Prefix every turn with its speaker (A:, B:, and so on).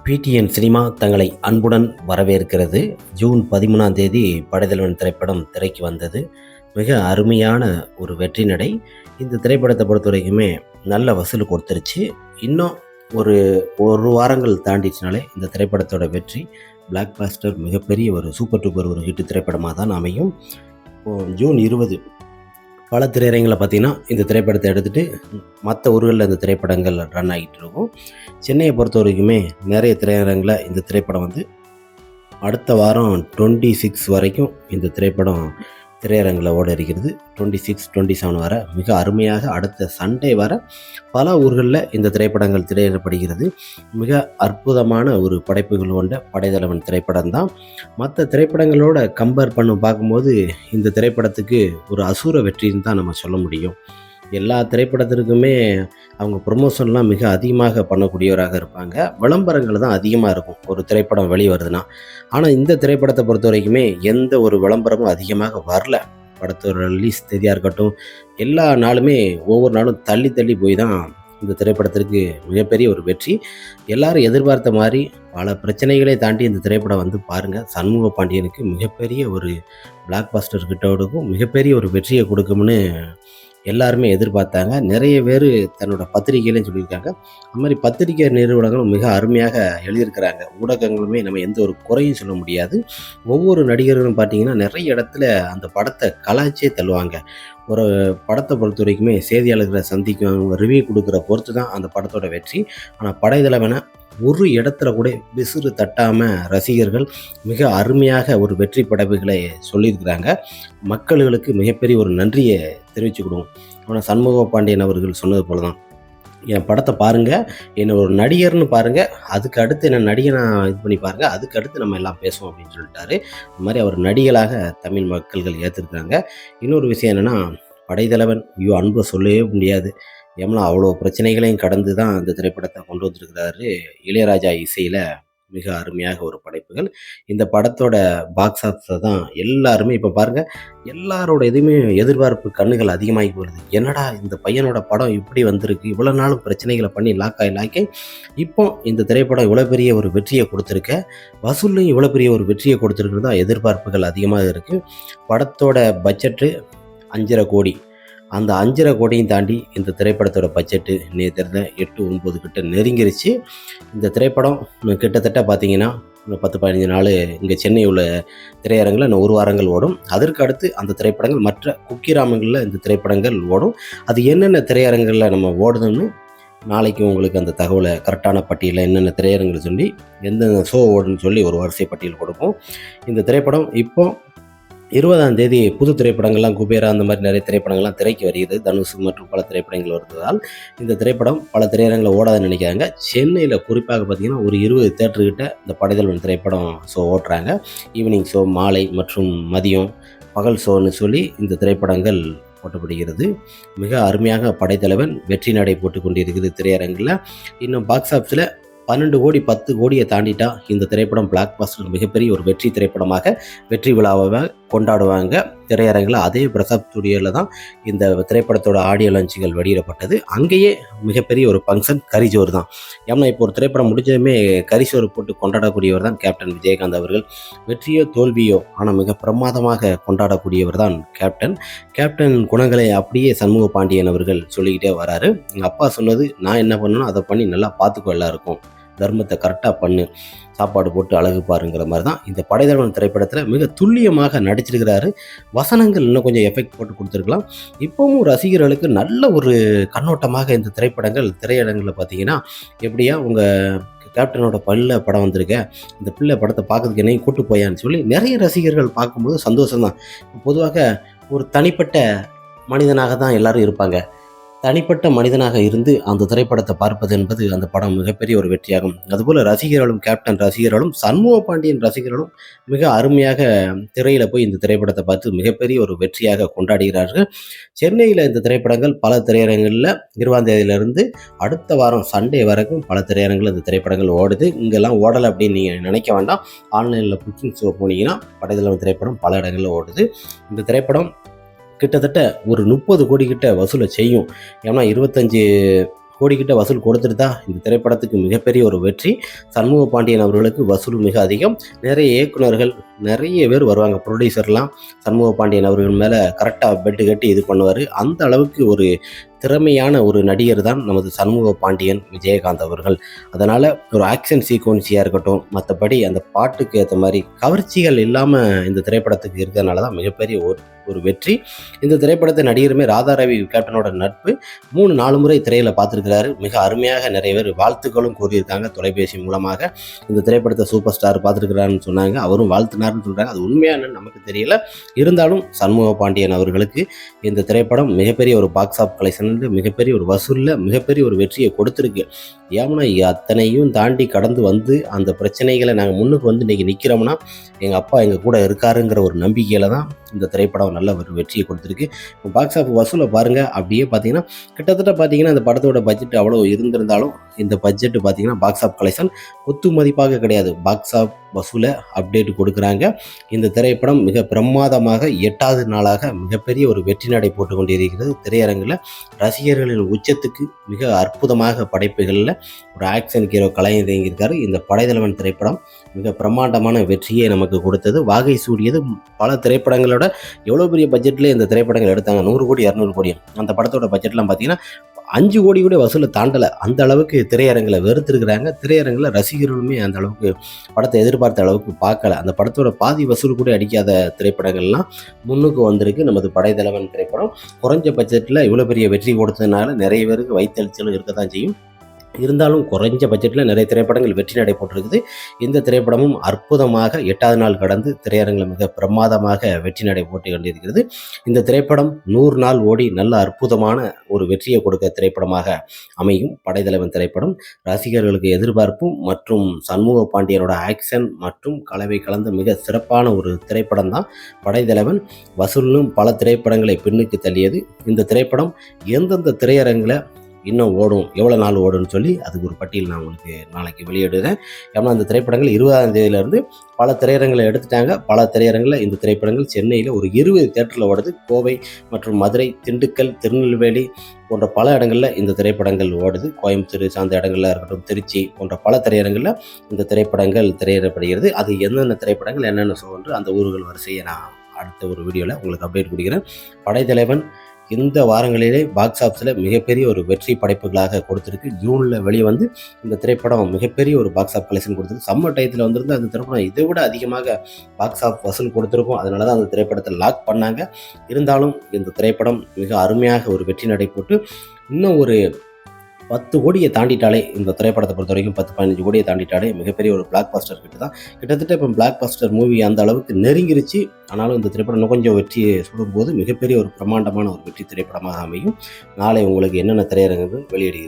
A: PTN cinema தங்களை அன்புடன் வரவேற்கிறது. ஜூன் 13ஆம் தேதி படைத்தலைவன் திரைப்படம் திரைக்கு வந்தது. மிக அருமையான ஒரு வெற்றி நடை. இந்த திரைப்படத்தை பொறுத்த வரைக்குமே நல்ல வசூல் கொடுத்துருச்சு. இன்னும் ஒரு ஒரு வாரங்கள் தாண்டிச்சுனாலே இந்த திரைப்படத்தோட வெற்றி பிளாக் பாஸ்டர் மிகப்பெரிய ஒரு சூப்பர் டூப்பர் ஒரு ஹிட் திரைப்படமாக தான் அமையும். இப்போது ஜூன் 20 பல திரையரங்கில் பார்த்திங்கன்னா இந்த திரைப்படத்தை எடுத்துகிட்டு மற்ற ஊர்களில் இந்த திரைப்படங்கள் ரன் ஆகிட்டு இருக்கும். சென்னையை பொறுத்த வரைக்குமே நிறைய திரையரங்கில் இந்த திரைப்படம் அடுத்த வாரம் 26 வரைக்கும் இந்த திரைப்படம் திரையரங்கில் ஓட இருக்கிறது. 26, 27 வர மிக அருமையாக அடுத்த சண்டே வர பல ஊர்களில் இந்த திரைப்படங்கள் திரையிடப்படுகிறது. மிக அற்புதமான ஒரு படைப்புகள் கொண்ட படைத்தலைவன் திரைப்படம் தான். மற்ற திரைப்படங்களோட கம்பேர் பார்க்கும்போது இந்த திரைப்படத்துக்கு ஒரு அசூர வெற்றின்னு தான் நம்ம சொல்ல முடியும். எல்லா திரைப்படத்திற்குமே அவங்க ப்ரொமோஷன்லாம் மிக அதிகமாக பண்ணக்கூடியவராக இருப்பாங்க. விளம்பரங்கள் தான் அதிகமாக இருக்கும் ஒரு திரைப்படம் வெளியே வருதுன்னா. ஆனால் இந்த திரைப்படத்தை பொறுத்த வரைக்குமே எந்த ஒரு விளம்பரமும் அதிகமாக வரல. படத்தோட ரிலீஸ் தேதியாக இருக்கட்டும், எல்லா நாளுமே ஒவ்வொரு நாளும் தள்ளி தள்ளி போய் தான் இந்த திரைப்படத்திற்கு மிகப்பெரிய ஒரு வெற்றி. எல்லாரும் எதிர்பார்த்த மாதிரி பல பிரச்சனைகளை தாண்டி இந்த திரைப்படம் பாருங்கள். சண்முக பாண்டியனுக்கு மிகப்பெரிய ஒரு பிளாக் பாஸ்டர் கிட்டோடுக்கும் மிகப்பெரிய ஒரு வெற்றியை கொடுக்கும்னு எல்லாருமே எதிர்பார்த்தாங்க. நிறைய பேர் தன்னோட பத்திரிகையிலையும் சொல்லியிருக்காங்க. அது மாதிரி பத்திரிகை நிறுவனங்களும் மிக அருமையாக எழுதியிருக்கிறாங்க. ஊடகங்களுமே நம்ம எந்த ஒரு குறையும் சொல்ல முடியாது. ஒவ்வொரு நடிகர்களும் பார்த்திங்கன்னா நிறைய இடத்துல அந்த படத்தை கலாய்ச்சே தள்ளுவாங்க. ஒரு படத்தை பொறுத்த வரைக்குமே செய்தியாளர்களை சந்திக்கும் ரிவ்யூ கொடுக்குற பொறுத்து தான் அந்த படத்தோட வெற்றி. ஆனால் படைத்தலைவனை ஒரு இடத்துல கூட விசிறு தட்டாமல் ரசிகர்கள் மிக அருமையாக ஒரு வெற்றி படைப்புகளை சொல்லியிருக்கிறாங்க. மக்களுக்கு மிகப்பெரிய ஒரு நன்றியை தெரிவிச்சுக்கிடுவோம். ஆனால் சண்முக பாண்டியன் அவர்கள் சொன்னது போல தான், என் படத்தை பாருங்கள், என்னை ஒரு நடிகர்னு பாருங்கள், அதுக்கு அடுத்து என்ன நடிகனை இது பண்ணி பாருங்கள், அதுக்கு அடுத்து நம்ம எல்லாம் பேசுவோம் அப்படின்னு சொல்லிட்டாரு. அது மாதிரி அவர் நடிகளாக தமிழ் மக்கள்கள் ஏற்றுருக்காங்க. இன்னொரு விஷயம் என்னென்னா, படைத்தலைவன் அன்பை சொல்லவே முடியாது. ஏம்னா அவ்வளோ பிரச்சனைகளையும் கடந்து தான் அந்த திரைப்படத்தை கொண்டு வந்திருக்கிறாரு. இளையராஜா இசையில் மிக அருமையாக ஒரு படைப்புகள். இந்த படத்தோட பாக்ஸ் ஆஃபீஸில் தான் எல்லாருமே இப்போ பாருங்கள், எல்லாரோட எதுவுமே எதிர்பார்ப்பு கண்ணுகள் அதிகமாகி போகுது. என்னடா இந்த பையனோட படம் இப்படி வந்திருக்கு, இவ்வளோ நாளும் பிரச்சனைகளை பண்ணி லாக்கி இப்போ இந்த திரைப்படம் இவ்வளோ பெரிய ஒரு வெற்றியை கொடுத்துருக்க, வசூல்லையும் இவ்வளோ பெரிய ஒரு வெற்றியை கொடுத்துருக்குறதா எதிர்பார்ப்புகள் அதிகமாக இருக்குது. படத்தோட பட்ஜெட்டு 5.5 கோடி. அந்த 5.5 கோடியும் தாண்டி இந்த திரைப்படத்தோட பட்ஜெட்டு நேற்று 8-9 கிட்ட நெருங்கிருச்சு. இந்த திரைப்படம் கிட்டத்தட்ட பார்த்திங்கன்னா 10-15 நாள் இங்கே சென்னை உள்ள திரையரங்கில் இன்னும் ஒரு வாரங்கள் ஓடும். அதற்கு அடுத்து அந்த திரைப்படங்கள் மற்ற குக்கிராமங்களில் இந்த திரைப்படங்கள் ஓடும். அது என்னென்ன திரையரங்களில் நம்ம ஓடுதுன்னு நாளைக்கு உங்களுக்கு அந்த தகவலை கரெக்டான பட்டியலில் என்னென்ன திரையரங்குகள் சொல்லி எந்தெந்த ஷோ ஓடுன்னு சொல்லி ஒரு வரிசை பட்டியல் கொடுப்போம். இந்த திரைப்படம் இப்போ 20ஆம் தேதி புது திரைப்படங்கள்லாம் குபேரா அந்த மாதிரி நிறைய திரைப்படங்கள்லாம் திரைக்கு வருகிறது. தனுஷ் மற்றும் பல திரைப்படங்கள் வருவதால் இந்த திரைப்படம் பல திரையரங்கில் ஓடாதுன்னு நினைக்கிறாங்க. சென்னையில் குறிப்பாக பார்த்திங்கன்னா ஒரு 20 தேட்டர்கிட்ட இந்த படைத்தலைவன் திரைப்படம் ஷோ ஓட்டுறாங்க. ஈவினிங் ஷோ, மாலை மற்றும் மதியம், பகல் ஷோன்னு சொல்லி இந்த திரைப்படங்கள் போட்டப்படுகிறது. மிக அருமையாக படைத்தலைவன் வெற்றி நடை போட்டு கொண்டிருக்கிறது திரையரங்கில். இன்னும் பாக்ஸ் ஆஃபீஸில் 12 கோடி 10 கோடியை தாண்டிட்டா இந்த திரைப்படம் பிளாக் பாஸ்டர் மிகப்பெரிய ஒரு வெற்றி திரைப்படமாக வெற்றி விழாவை கொண்டாடுவாங்க திரையரங்கில். அதே பிரசாத் ஸ்டுடியோவில் தான் இந்த திரைப்படத்தோட ஆடியோ லான்ச்சுகள் வெளியிடப்பட்டது. அங்கேயே மிகப்பெரிய ஒரு ஃபங்க்ஷன் கரிஜோர் தான். ஏன்னா இப்போ ஒரு திரைப்படம் முடிஞ்சதுமே கரிசோறு போட்டு கொண்டாடக்கூடியவர் தான் கேப்டன் விஜயகாந்த் அவர்கள். வெற்றியோ தோல்வியோ ஆனால் மிக பிரமாதமாக கொண்டாடக்கூடியவர் தான் கேப்டன் குணங்களை அப்படியே சண்முக பாண்டியன் அவர்கள் சொல்லிக்கிட்டே வராரு. எங்கள் அப்பா சொன்னது, நான் என்ன பண்ணணும் அதை பண்ணி நல்லா பார்த்துக்கோ, எல்லாருக்கும் தர்மத்தை கரெக்டாக பண்ணு, சாப்பாடு போட்டு அழகு பாருங்கிற மாதிரி தான் இந்த படைத்தலைவன் திரைப்படத்தில் மிக துல்லியமாக நடிச்சிருக்கிறாரு. வசனங்கள் இன்னும் கொஞ்சம் எஃபெக்ட் போட்டு கொடுத்துருக்கலாம். இப்போவும் ரசிகர்களுக்கு நல்ல ஒரு கண்ணோட்டமாக இந்த திரைப்படங்கள் திரையரங்கில் பார்த்திங்கன்னா, எப்படியா உங்கள் கேப்டனோட படம் வந்திருக்க, இந்த பிள்ளை படத்தை பார்க்கறதுக்கு என்னையும் கூட்டு போயான்னு சொல்லி நிறைய ரசிகர்கள் பார்க்கும்போது சந்தோஷம்தான். பொதுவாக ஒரு தனிப்பட்ட மனிதனாக தான் எல்லாரும் இருப்பாங்க. தனிப்பட்ட மனிதனாக இருந்து அந்த திரைப்படத்தை பார்ப்பது என்பது அந்த படம் மிகப்பெரிய ஒரு வெற்றியாகும். அதுபோல் ரசிகர்களும் கேப்டன் ரசிகர்களும் சண்முக பாண்டியன் ரசிகர்களும் மிக அருமையாக திரையில் போய் இந்த திரைப்படத்தை பார்த்து மிகப்பெரிய ஒரு வெற்றியாக கொண்டாடுகிறார்கள். சென்னையில் இந்த திரைப்படங்கள் பல திரையரங்களில் 20ஆம் தேதியிலிருந்து அடுத்த வாரம் சண்டே வரைக்கும் பல திரையரங்கில் இந்த திரைப்படங்கள் ஓடுது. இங்கெல்லாம் ஓடலை அப்படின்னு நீங்கள் நினைக்க வேண்டாம். ஆன்லைனில் புக்கிங் ஷோ போனீங்கன்னா படைத்தலைவன் திரைப்படம் பல இடங்களில் ஓடுது. இந்த திரைப்படம் கிட்டத்தட்ட ஒரு 30 கோடி கிட்ட வசூலை செய்யும். ஏன்னா 25 கோடிக்கிட்ட வசூல் கொடுத்துட்டு தான் இந்த திரைப்படத்துக்கு மிகப்பெரிய ஒரு வெற்றி. சண்முக பாண்டியன் அவர்களுக்கு வசூல் மிக அதிகம். நிறைய இயக்குனர்கள் நிறைய பேர் வருவாங்க. ப்ரொடியூசர்லாம் சண்முக பாண்டியன் அவர்கள் மேலே கரெக்டாக பெட்டு கட்டி இது பண்ணுவார். அந்த அளவுக்கு ஒரு திறமையான ஒரு நடிகர் தான் நமது சண்முக பாண்டியன் விஜயகாந்த் அவர்கள். அதனால் ஒரு ஆக்ஷன் சீக்வன்ஸியாக இருக்கட்டும், மற்றபடி அந்த பாட்டுக்கு ஏற்ற மாதிரி கவர்ச்சிகள் இல்லாமல் இந்த திரைப்படத்துக்கு இருக்கிறதுனால தான் மிகப்பெரிய ஒரு வெற்றி. இந்த திரைப்படத்தை நடிகருமே ராதாரவி கேப்டனோட நட்பு 3-4 முறை திரையில் பார்த்துருக்கிறாரு. மிக அருமையாக நிறைய பேர் வாழ்த்துக்களும் கூறியிருக்காங்க தொலைபேசி மூலமாக. இந்த திரைப்படத்தை சூப்பர் ஸ்டார் பார்த்துருக்கிறாருன்னு சொன்னாங்க. அவரும் வாழ்த்துனாருன்னு சொல்கிறாங்க. அது உண்மையான நமக்கு தெரியல. இருந்தாலும் சண்முக பாண்டியன் அவர்களுக்கு இந்த திரைப்படம் மிகப்பெரிய ஒரு பாக்ஸ் ஆஃப் கலெக்ஷன், மிகப்பெரிய ஒரு வசூலில் மிகப்பெரிய ஒரு வெற்றியை கொடுத்துருக்கு. ஏன்னா அத்தனையும் தாண்டி கடந்து வந்து அந்த பிரச்சனைகளை நாங்கள் முன்னுக்கு வந்து இன்றைக்கி நிற்கிறோம்னா எங்கள் அப்பா எங்கள் கூட இருக்காருங்கிற ஒரு நம்பிக்கையில் தான் இந்த திரைப்படம் நல்ல ஒரு வெற்றியை கொடுத்துருக்கு. இப்போ பாக்ஸ் ஆஃப் வசூலை பாருங்கள். அப்படியே பார்த்தீங்கன்னா கிட்டத்தட்ட பார்த்தீங்கன்னா இந்த படத்தோட பட்ஜெட் அவ்வளோ இருந்திருந்தாலும் இந்த பட்ஜெட் பார்த்தீங்கன்னா பாக்ஸ் ஆஃப் கலெக்ஷன் குத்து மதிப்பாக கிடையாது. பாக்ஸ் ஆஃப் வசூலை அப்டேட் கொடுக்குறாங்க. இந்த திரைப்படம் மிக பிரமாதமாக 8வது நாளாக மிகப்பெரிய ஒரு வெற்றி நடை போட்டு கொண்டிருக்கிறது. திரையரங்கில் ரசிகர்களின் உச்சத்துக்கு மிக அற்புதமாக படைப்புகளில் ஒரு ஆக்ஷன் ஹீரோ கலைஞர். இந்த படைத்தலைவன் திரைப்படம் மிக பிரமாண்டமான வெற்றியை நமக்கு கொடுத்தது. வாகை சூடியது. பல திரைப்படங்களோட எவ்வளோ பெரிய பட்ஜெட்டில் இந்த திரைப்படங்கள் எடுத்தாங்க. 100 கோடி 200 கோடி. அந்த படத்தோட பட்ஜெட்லாம் பார்த்தீங்கன்னா 5 கோடி கூட வசூலை தாண்டலை. அந்த அளவுக்கு திரையரங்கில் வெறுத்திருக்கிறாங்க. திரையரங்கில் ரசிகர்களுமே அந்த அளவுக்கு படத்தை எதிர்பார்த்த அளவுக்கு பார்க்கல. அந்த படத்தோட பாதி வசூல் கூட அடிக்காத திரைப்படங்கள்லாம் முன்னுக்கு வந்திருக்கு. நமது படைத்தலைவன் திரைப்படம் குறைஞ்ச பட்ஜெட்டில் இவ்வளோ பெரிய வெற்றி கொடுத்ததுனால நிறைய பேருக்கு வைத்தறிச்சலும் இருக்க தான் செய்யும். இருந்தாலும் குறைஞ்ச பட்ஜெட்டில் நிறைய திரைப்படங்கள் வெற்றி நடை போட்டிருக்குது. இந்த திரைப்படமும் அற்புதமாக 8வது நாள் கடந்து திரையரங்கில் மிக பிரமாதமாக வெற்றி நடை போட்டு கொண்டிருக்கிறது. இந்த திரைப்படம் 100 நாள் ஓடி நல்ல அற்புதமான ஒரு வெற்றியை கொடுக்க திரைப்படமாக அமையும். படைத்தலைவன் திரைப்படம் ரசிகர்களுக்கு எதிர்பார்ப்பும் மற்றும் சண்முக பாண்டியனோட ஆக்ஷன் மற்றும் கலவை கலந்த மிக சிறப்பான ஒரு திரைப்படம் தான் படைத்தலைவன். வசூலும் பல திரைப்படங்களை பின்னுக்கு தள்ளியது. இந்த திரைப்படம் எந்தெந்த திரையரங்கில் இன்னும் ஓடும், எவ்வளோ நாள் ஓடுன்னு சொல்லி அதுக்கு ஒரு பட்டியல் நான் உங்களுக்கு நாளைக்கு வெளியிடுறேன். ஏன்னா அந்த திரைப்படங்கள் 20ஆம் தேதியிலேருந்து பல திரையரங்களை எடுத்துட்டாங்க. பல திரையரங்கில் இந்த திரைப்படங்கள் சென்னையில் ஒரு 20 தியேட்டரில் ஓடுது. கோவை மற்றும் மதுரை, திண்டுக்கல், திருநெல்வேலி போன்ற பல இடங்களில் இந்த திரைப்படங்கள் ஓடுது. கோயம்புத்தூர் சார்ந்த இடங்களில் இருக்கட்டும், திருச்சி போன்ற பல திரையரங்களில் இந்த திரைப்படங்கள் திரையிடப்படுகிறது. அது என்னென்ன திரைப்படங்கள் என்னென்ன ஷோ என்று அந்த ஊர்கள் வரிசையை நான் அடுத்த ஒரு வீடியோவில் உங்களுக்கு அப்டேட் கொடுக்குறேன். படைத்தலைவன் இந்த வாரங்களிலே பாக்ஸ் ஆஃபீஸில் மிகப்பெரிய ஒரு வெற்றி படைப்புகளாக கொடுத்துருக்கு. ஜூனில் வெளியே வந்து இந்த திரைப்படம் மிகப்பெரிய ஒரு பாக்ஸ் ஆஃப் கலெக்ஷன் கொடுத்துருக்கு. சம்மர் டயத்தில் வந்திருந்து அந்த திரைப்படம் இதை விட அதிகமாக பாக்ஸ் ஆஃப் வசூல் கொடுத்துருக்கும். அதனால தான் அந்த திரைப்படத்தை லாக் பண்ணாங்க. இருந்தாலும் இந்த திரைப்படம் மிக அருமையாக ஒரு வெற்றி நடை போட்டு இன்னும் ஒரு 10 கோடியை தாண்டிட்டாலே இந்த திரைப்படத்தை பொறுத்த வரைக்கும் 10-15 கோடியை தாண்டிட்டாலே மிகப்பெரிய ஒரு பிளாக் பஸ்டர் கிட்ட தான். கிட்டத்தட்ட இப்போ பிளாக் பஸ்டர் மூவி அந்த அளவுக்கு நெருங்கிருச்சு. ஆனாலும் இந்த திரைப்படம் இன்னும் கொஞ்சம் வெற்றியை சுடும்போது மிகப்பெரிய ஒரு பிரமாண்டமான ஒரு வெற்றி திரைப்படமாக அமையும். நாளை உங்களுக்கு என்னென்ன திரையரங்குகள் வெளியிடுகிறது.